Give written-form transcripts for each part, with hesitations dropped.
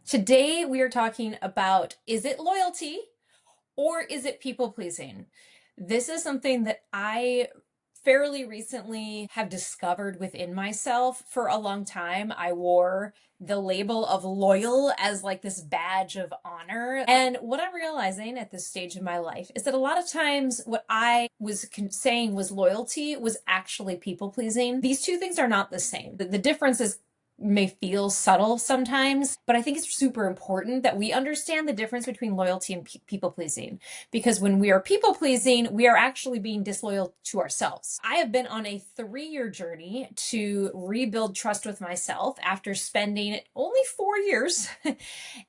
Today we are talking about, is it loyalty or is it people pleasing? This is something that I fairly recently have discovered within myself. For a long time, I wore the label of loyal as like this badge of honor. And what I'm realizing at this stage of my life is that a lot of times what I was saying was loyalty was actually people pleasing. These two things are not the same. The difference is may feel subtle sometimes, but I think it's super important that we understand the difference between loyalty and people pleasing. Because when we are people pleasing, we are actually being disloyal to ourselves. I have been on a 3-year journey to rebuild trust with myself after spending only 4 years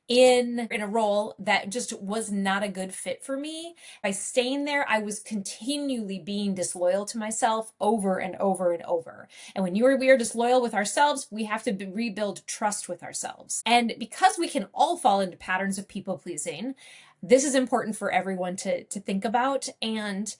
in a role that just was not a good fit for me. By staying there, I was continually being disloyal to myself over and over and over. And when we are disloyal with ourselves, we have to rebuild trust with ourselves. And because we can all fall into patterns of people pleasing, this is important for everyone to think about. And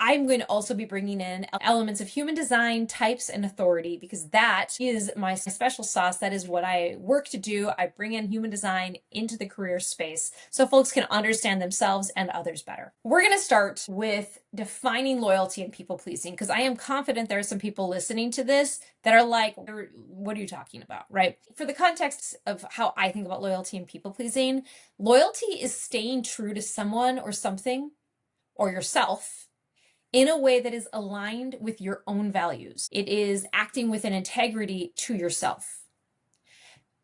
I'm going to also be bringing in elements of human design, types, and authority, because that is my special sauce. That is what I work to do. I bring in human design into the career space so folks can understand themselves and others better. We're going to start with defining loyalty and people pleasing, because I am confident there are some people listening to this that are like, what are you talking about, right? For the context of how I think about loyalty and people pleasing, loyalty is staying true to someone or something or yourself in a way that is aligned with your own values. It is acting with an integrity to yourself.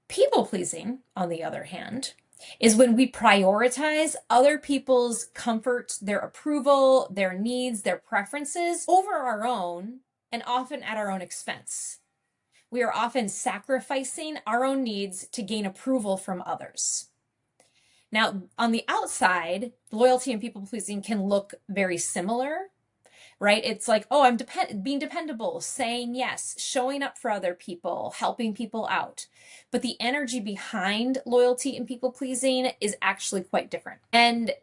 People pleasing, on the other hand, is when we prioritize other people's comfort, their approval, their needs, their preferences over our own, and often at our own expense. We are often sacrificing our own needs to gain approval from others. Now, on the outside, loyalty and people pleasing can look very similar, right? It's like, oh, I'm being dependable, saying yes, showing up for other people, helping people out. But the energy behind loyalty and people pleasing is actually quite different. And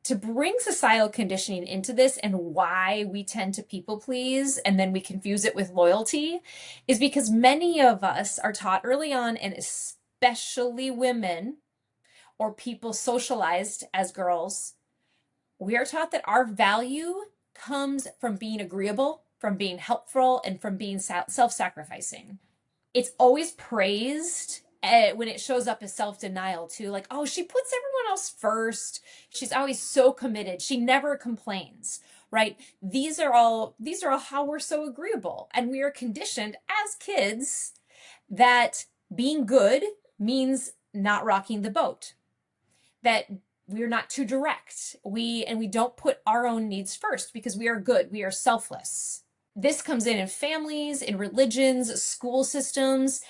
to bring societal conditioning into this and why we tend to people please and then we confuse it with loyalty is because many of us are taught early on, and especially women or people socialized as girls, we are taught that our value comes from being agreeable, from being helpful, and from being self-sacrificing. It's always praised when it shows up as self-denial too, like, oh, she puts everyone else first. She's always so committed. She never complains, right? These are all how we're so agreeable. And we are conditioned as kids that being good means not rocking the boat, that we're not too direct. We don't put our own needs first because we are good. We are selfless. This comes in families, in religions, school systems.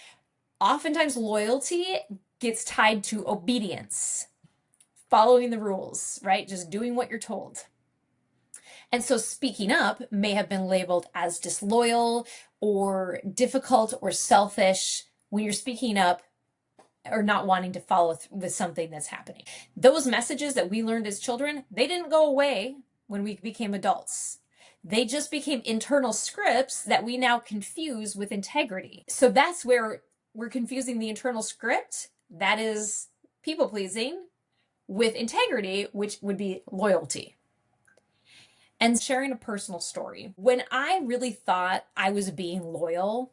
Oftentimes loyalty gets tied to obedience, following the rules, right? Just doing what you're told. And so speaking up may have been labeled as disloyal or difficult or selfish when you're speaking up or not wanting to follow with something that's happening. Those messages that we learned as children, they didn't go away when we became adults. They just became internal scripts that we now confuse with integrity. So that's where we're confusing the internal script, that is people pleasing, with integrity, which would be loyalty. And sharing a personal story. When I really thought I was being loyal,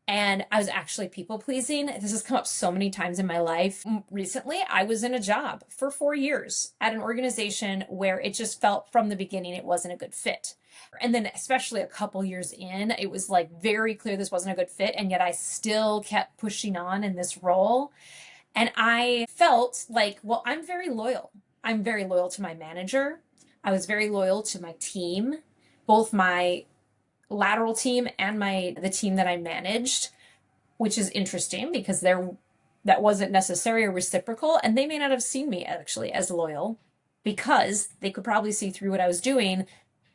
and I was actually people pleasing, this has come up so many times in my life. Recently, I was in a job for 4 years at an organization where it just felt from the beginning it wasn't a good fit. And then especially a couple years in, it was like very clear this wasn't a good fit. And yet I still kept pushing on in this role. And I felt like, well, I'm very loyal. I'm very loyal to my manager. I was very loyal to my team, both my lateral team and the team that I managed, which is interesting because that wasn't necessarily reciprocal, and they may not have seen me actually as loyal because they could probably see through what I was doing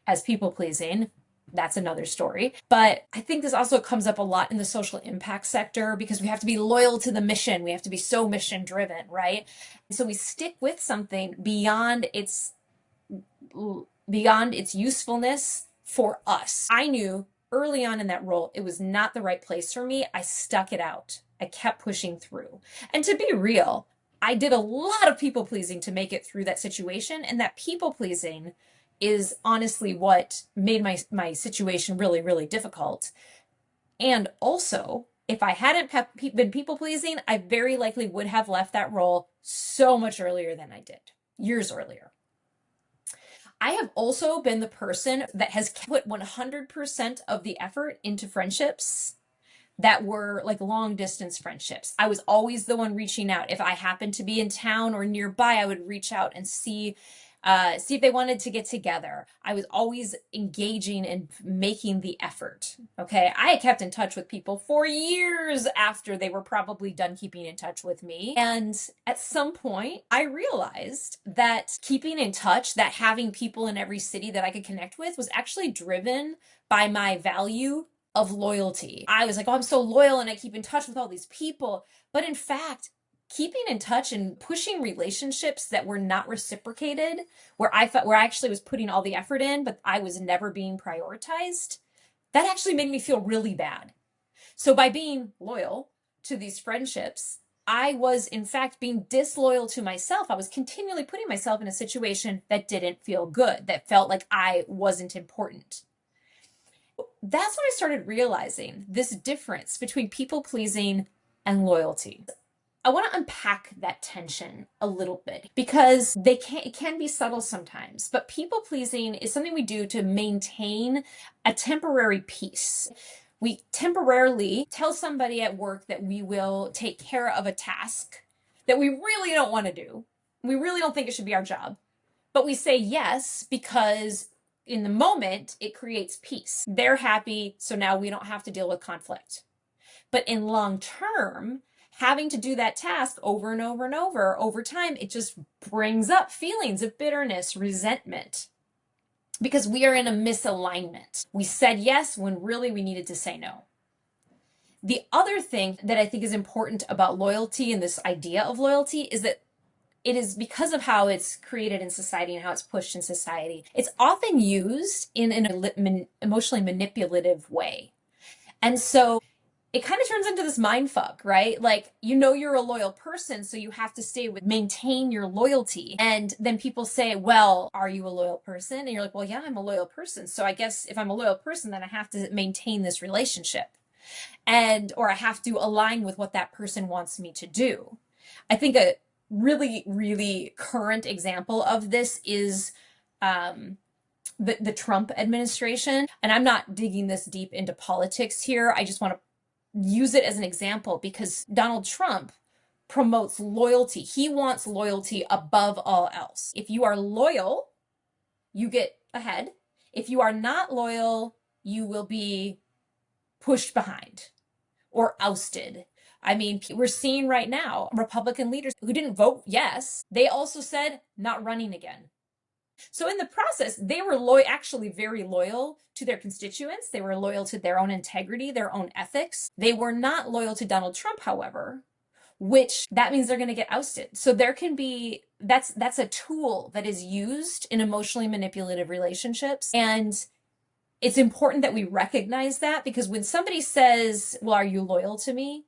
as people pleasing. That's another story. But I think this also comes up a lot in the social impact sector because we have to be loyal to the mission. We have to be so mission driven, right? So we stick with something beyond its usefulness for us. I knew early on in that role, it was not the right place for me. I stuck it out. I kept pushing through. And to be real, I did a lot of people pleasing to make it through that situation. And that people pleasing is honestly what made my situation really, really difficult. And also, if I hadn't been people pleasing, I very likely would have left that role so much earlier than I did, years earlier. I have also been the person that has put 100% of the effort into friendships that were like long distance friendships. I was always the one reaching out. If I happened to be in town or nearby, I would reach out and see if they wanted to get together. I was always engaging and making the effort. Okay. I had kept in touch with people for years after they were probably done keeping in touch with me. And at some point, I realized that keeping in touch, that having people in every city that I could connect with was actually driven by my value of loyalty. I was like, oh, I'm so loyal and I keep in touch with all these people. But in fact, keeping in touch and pushing relationships that were not reciprocated, where I actually was putting all the effort in, but I was never being prioritized, that actually made me feel really bad. So by being loyal to these friendships, I was in fact being disloyal to myself. I was continually putting myself in a situation that didn't feel good, that felt like I wasn't important. That's when I started realizing this difference between people pleasing and loyalty. I want to unpack that tension a little bit because it can be subtle sometimes, but people pleasing is something we do to maintain a temporary peace. We temporarily tell somebody at work that we will take care of a task that we really don't want to do. We really don't think it should be our job, but we say yes because in the moment it creates peace. They're happy, so now we don't have to deal with conflict. But in long term, having to do that task over and over and over time, it just brings up feelings of bitterness, resentment, because we are in a misalignment. We said yes when really we needed to say no. The other thing that I think is important about loyalty and this idea of loyalty is that it is because of how it's created in society and how it's pushed in society. It's often used in an emotionally manipulative way. And so it kind of turns into this mind fuck, right? Like, you're a loyal person, so you have to maintain your loyalty. And then people say, well, are you a loyal person? And you're like, well, yeah, I'm a loyal person. So I guess if I'm a loyal person, then I have to maintain this relationship or I have to align with what that person wants me to do. I think a really, really current example of this is, the Trump administration. And I'm not digging this deep into politics here. I just want to use it as an example because Donald Trump promotes loyalty. He wants loyalty above all else. If you are loyal, you get ahead. If you are not loyal, you will be pushed behind or ousted. I mean, we're seeing right now Republican leaders who didn't vote yes, they also said not running again. So in the process, they were actually very loyal to their constituents. They were loyal to their own integrity, their own ethics. They were not loyal to Donald Trump, however, which that means they're going to get ousted. So there can be, that's a tool that is used in emotionally manipulative relationships. And it's important that we recognize that because when somebody says, well, are you loyal to me?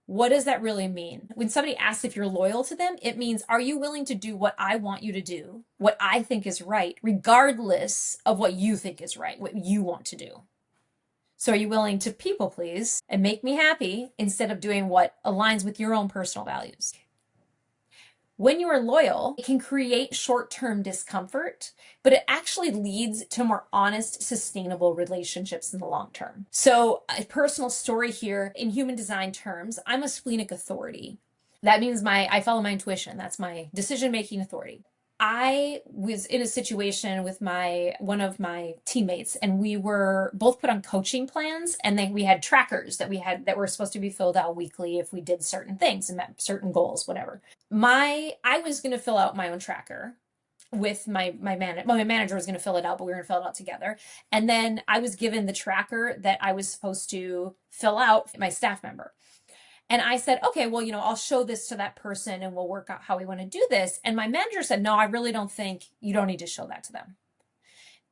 What does that really mean? When somebody asks if you're loyal to them, it means, are you willing to do what I want you to do, what I think is right, regardless of what you think is right, what you want to do? So are you willing to people please and make me happy instead of doing what aligns with your own personal values? When you are loyal, it can create short-term discomfort, but it actually leads to more honest, sustainable relationships in the long term. So a personal story here, in human design terms, I'm a splenic authority. That means I follow my intuition. That's my decision-making authority. I was in a situation with one of my teammates, and we were both put on coaching plans, and then we had trackers that were supposed to be filled out weekly if we did certain things and met certain goals, whatever. I was going to fill out my own tracker with my manager. Well, my manager was going to fill it out, but we were going to fill it out together. And then I was given the tracker that I was supposed to fill out, my staff member. And I said, okay, well, I'll show this to that person and we'll work out how we want to do this. And my manager said, no, I really don't think you don't need to show that to them.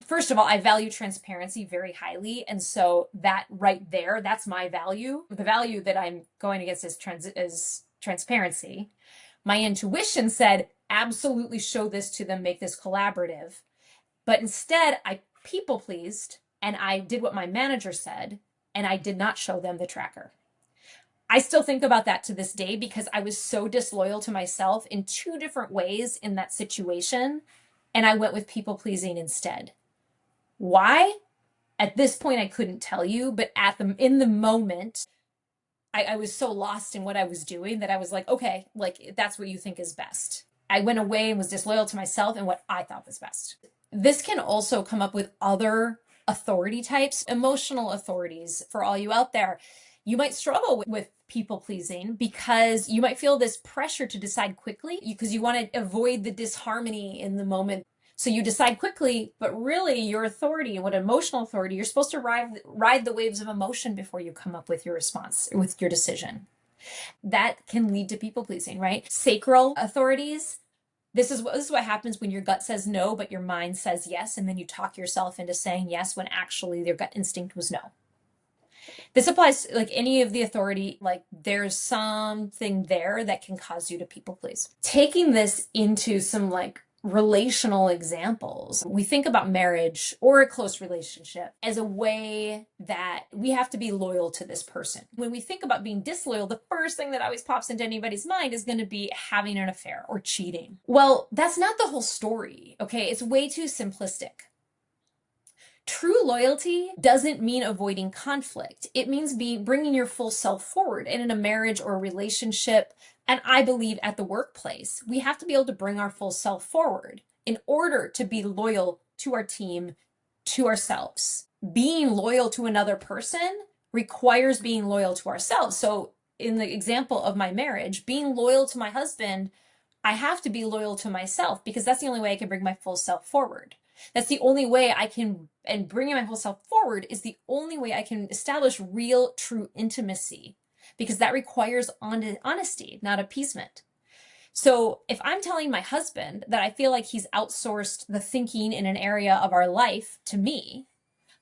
First of all, I value transparency very highly. And so that right there, that's my value. The value that I'm going against is transparency. My intuition said, absolutely show this to them, make this collaborative. But instead, I people pleased and I did what my manager said, and I did not show them the tracker. I still think about that to this day because I was so disloyal to myself in two different ways in that situation, and I went with people pleasing instead. Why? At this point, I couldn't tell you, but in the moment, I was so lost in what I was doing that I was like, okay, like that's what you think is best. I went away and was disloyal to myself and what I thought was best. This can also come up with other authority types, emotional authorities. For all you out there, you might struggle with people pleasing because you might feel this pressure to decide quickly because you want to avoid the disharmony in the moment. So you decide quickly, but really your authority, what emotional authority, you're supposed to ride the waves of emotion before you come up with your response, with your decision. That can lead to people pleasing, right? Sacral authorities. This is what happens when your gut says no, but your mind says yes, and then you talk yourself into saying yes when actually your gut instinct was no. This applies to like any of the authority, like there's something there that can cause you to people please. Taking this into some like relational examples, we think about marriage or a close relationship as a way that we have to be loyal to this person. When we think about being disloyal, the first thing that always pops into anybody's mind is going to be having an affair or cheating. Well, that's not the whole story, okay? It's way too simplistic. True loyalty doesn't mean avoiding conflict. It means bringing your full self forward. And in a marriage or a relationship, and I believe at the workplace, we have to be able to bring our full self forward in order to be loyal to our team, to ourselves. Being loyal to another person requires being loyal to ourselves. So in the example of my marriage, being loyal to my husband, I have to be loyal to myself because that's the only way I can bring my full self forward. That's the only way I can, and bringing my whole self forward is the only way I can establish real, true intimacy because that requires honesty, not appeasement. So if I'm telling my husband that I feel like he's outsourced the thinking in an area of our life to me,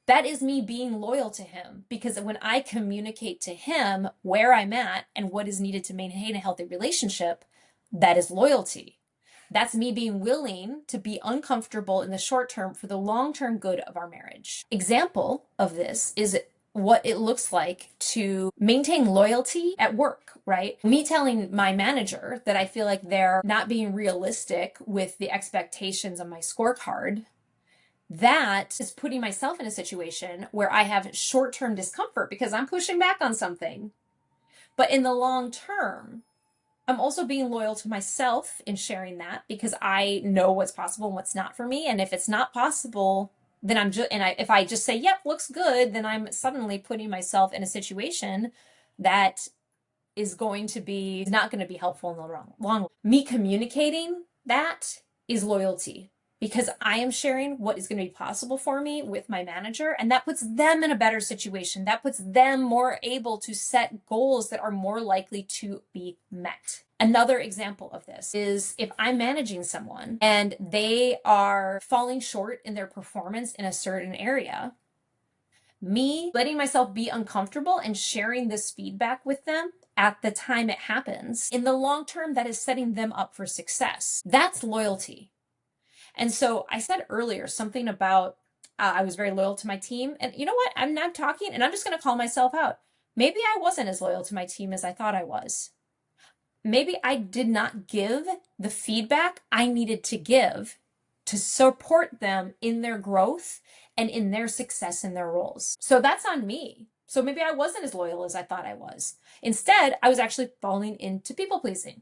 that is me being loyal to him because when I communicate to him where I'm at and what is needed to maintain a healthy relationship, that is loyalty. That's me being willing to be uncomfortable in the short term for the long-term good of our marriage. Example of this is what it looks like to maintain loyalty at work, right? Me telling my manager that I feel like they're not being realistic with the expectations on my scorecard, that is putting myself in a situation where I have short-term discomfort because I'm pushing back on something. But in the long term, I'm also being loyal to myself in sharing that because I know what's possible and what's not for me. And if it's not possible, then if I just say, yep, looks good, then I'm suddenly putting myself in a situation that is not going to be helpful in the long run. Me communicating that is loyalty because I am sharing what is going to be possible for me with my manager, and that puts them in a better situation. That puts them more able to set goals that are more likely to be met. Another example of this is if I'm managing someone and they are falling short in their performance in a certain area, me letting myself be uncomfortable and sharing this feedback with them at the time it happens, in the long term, that is setting them up for success. That's loyalty. And so I said earlier something about I was very loyal to my team. And you know what? I'm not talking, and I'm just going to call myself out. Maybe I wasn't as loyal to my team as I thought I was. Maybe I did not give the feedback I needed to give to support them in their growth and in their success in their roles. So that's on me. So maybe I wasn't as loyal as I thought I was. Instead, I was actually falling into people pleasing.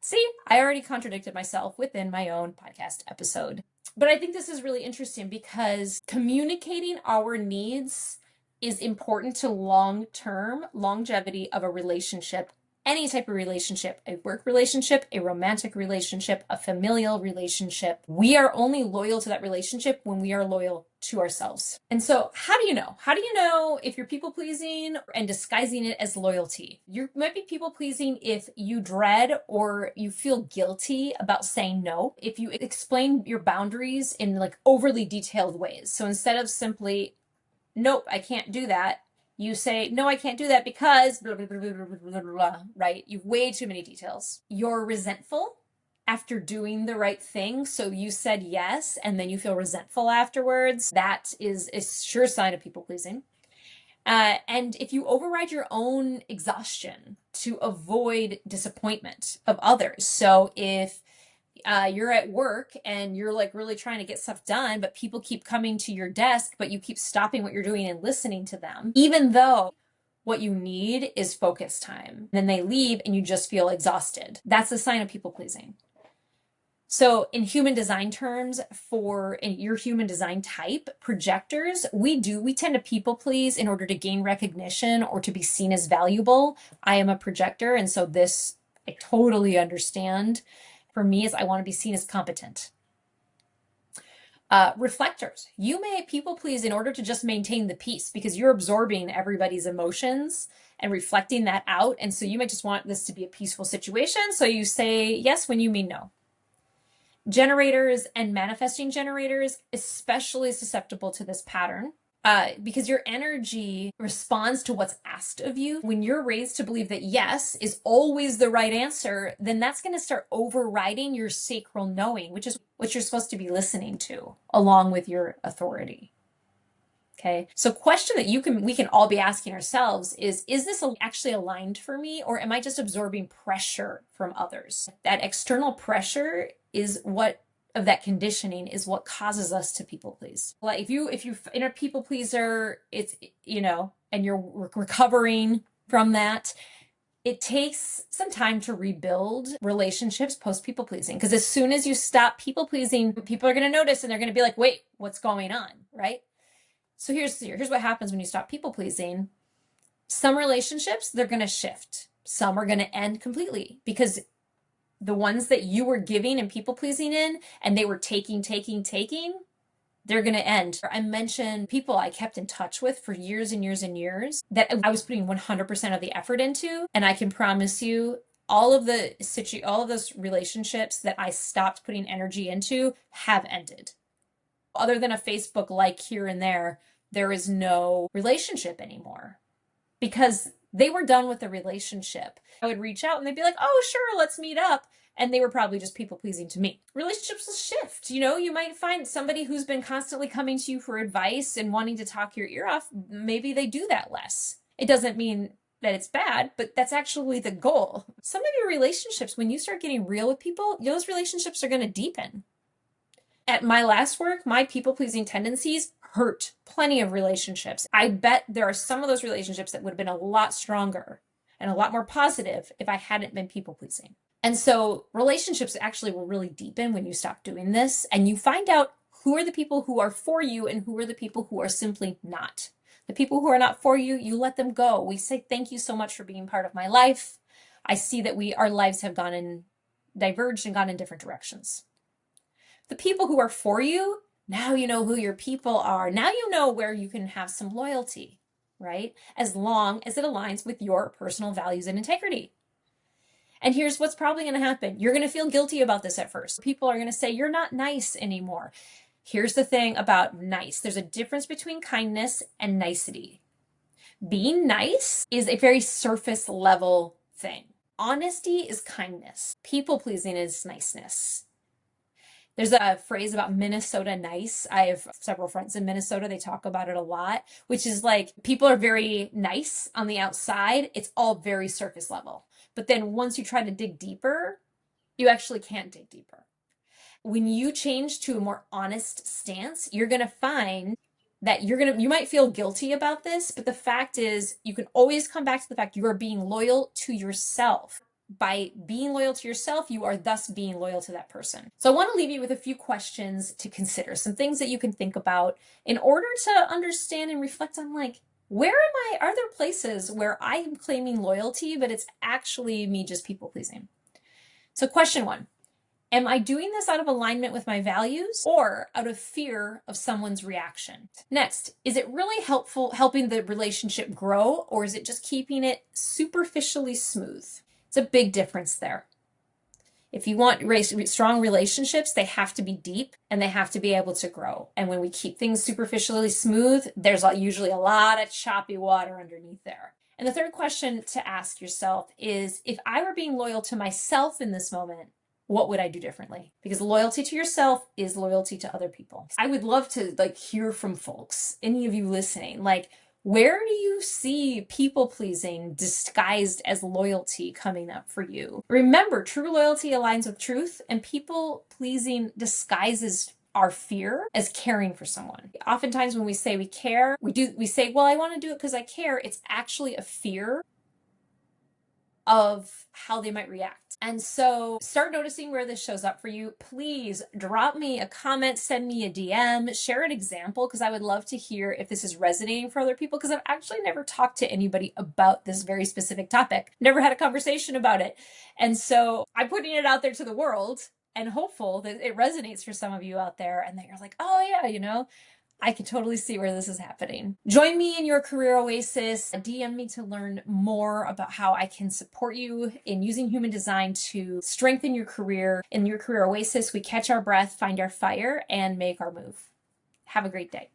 See, I already contradicted myself within my own podcast episode. But I think this is really interesting because communicating our needs is important to long-term longevity of a relationship, any type of relationship, a work relationship, a romantic relationship, a familial relationship. We are only loyal to that relationship when we are loyal to ourselves. And so how do you know? How do you know if you're people pleasing and disguising it as loyalty? You might be people pleasing if you dread or you feel guilty about saying no. If you explain your boundaries in like overly detailed ways. So instead of simply, nope, I can't do that, You say, no, I can't do that because blah, blah, blah, blah, blah, blah, blah, blah, right? You've way too many details. You're resentful after doing the right thing. So you said yes, and then you feel resentful afterwards. That is a sure sign of people pleasing. And if you override your own exhaustion to avoid disappointment of others. So if you're at work and you're like really trying to get stuff done, but people keep coming to your desk, but you keep stopping what you're doing and listening to them, even though what you need is focus time. Then they leave and you just feel exhausted. That's a sign of people pleasing. So in human design terms, in your human design type, projectors, we tend to people please in order to gain recognition or to be seen as valuable. I am a projector, and so this I totally understand. For me, is I want to be seen as competent. Reflectors, you may people please in order to just maintain the peace because you're absorbing everybody's emotions and reflecting that out. And so you might just want this to be a peaceful situation. So you say yes when you mean no. Generators and manifesting generators, especially susceptible to this pattern. Because your energy responds to what's asked of you. When you're raised to believe that yes is always the right answer, then that's going to start overriding your sacral knowing, which is what you're supposed to be listening to, along with your authority. Okay. So question that we can all be asking ourselves is this actually aligned for me, or am I just absorbing pressure from others? That external pressure is of that conditioning is what causes us to people please. Like if you're in a people pleaser, it's, and you're recovering from that, it takes some time to rebuild relationships post people pleasing. Because as soon as you stop people pleasing, people are going to notice and they're going to be like, wait, what's going on? Right? So here's what happens when you stop people pleasing. Some relationships, they're going to shift. Some are going to end completely because the ones that you were giving and people pleasing in, and they were taking, they're going to end. I mentioned people I kept in touch with for years and years and years that I was putting 100% of the effort into. And I can promise you all of those relationships that I stopped putting energy into have ended. Other than a Facebook like here and there is no relationship anymore because they were done with the relationship. I would reach out and they'd be like, oh, sure, let's meet up. And they were probably just people pleasing to me. Relationships will shift. You might find somebody who's been constantly coming to you for advice and wanting to talk your ear off. Maybe they do that less. It doesn't mean that it's bad, but that's actually the goal. Some of your relationships, when you start getting real with people, those relationships are going to deepen. At my last work, my people-pleasing tendencies hurt plenty of relationships. I bet there are some of those relationships that would have been a lot stronger and a lot more positive if I hadn't been people-pleasing. And so relationships actually will really deepen when you stop doing this and you find out who are the people who are for you and who are the people who are simply not. The people who are not for you, you let them go. We say, thank you so much for being part of my life. I see that our lives have diverged and gone in different directions. The people who are for you, now you know who your people are. Now you know where you can have some loyalty, right? As long as it aligns with your personal values and integrity. And here's what's probably going to happen. You're going to feel guilty about this at first. People are going to say, you're not nice anymore. Here's the thing about nice. There's a difference between kindness and nicety. Being nice is a very surface level thing. Honesty is kindness. People pleasing is niceness. There's a phrase about Minnesota nice. I have several friends in Minnesota. They talk about it a lot, which is like people are very nice on the outside. It's all very surface level. But then once you try to dig deeper, you actually can't dig deeper. When you change to a more honest stance, you're going to find that you might feel guilty about this, but the fact is you can always come back to the fact you are being loyal to yourself. By being loyal to yourself, you are thus being loyal to that person. So I want to leave you with a few questions to consider, some things that you can think about in order to understand and reflect on are there places where I am claiming loyalty, but it's actually me just people pleasing? So question 1, am I doing this out of alignment with my values or out of fear of someone's reaction? Next, is it really helping the relationship grow, or is it just keeping it superficially smooth? It's a big difference there. If you want strong relationships, they have to be deep and they have to be able to grow. And when we keep things superficially smooth, there's usually a lot of choppy water underneath there. And the third question to ask yourself is, if I were being loyal to myself in this moment, what would I do differently? Because loyalty to yourself is loyalty to other people. I would love to hear from folks, any of you listening, where do you see people pleasing disguised as loyalty coming up for you? Remember, true loyalty aligns with truth, and people pleasing disguises our fear as caring for someone. Oftentimes when we say we care, we say, well, I want to do it because I care. It's actually a fear of how they might react. And so start noticing where this shows up for you. Please drop me a comment, send me a DM, share an example, because I would love to hear if this is resonating for other people, because I've actually never talked to anybody about this very specific topic, never had a conversation about it. And so I'm putting it out there to the world and hopeful that it resonates for some of you out there and that you're like, oh yeah, I can totally see where this is happening. Join me in your career oasis. DM me to learn more about how I can support you in using human design to strengthen your career. In your career oasis, we catch our breath, find our fire, and make our move. Have a great day.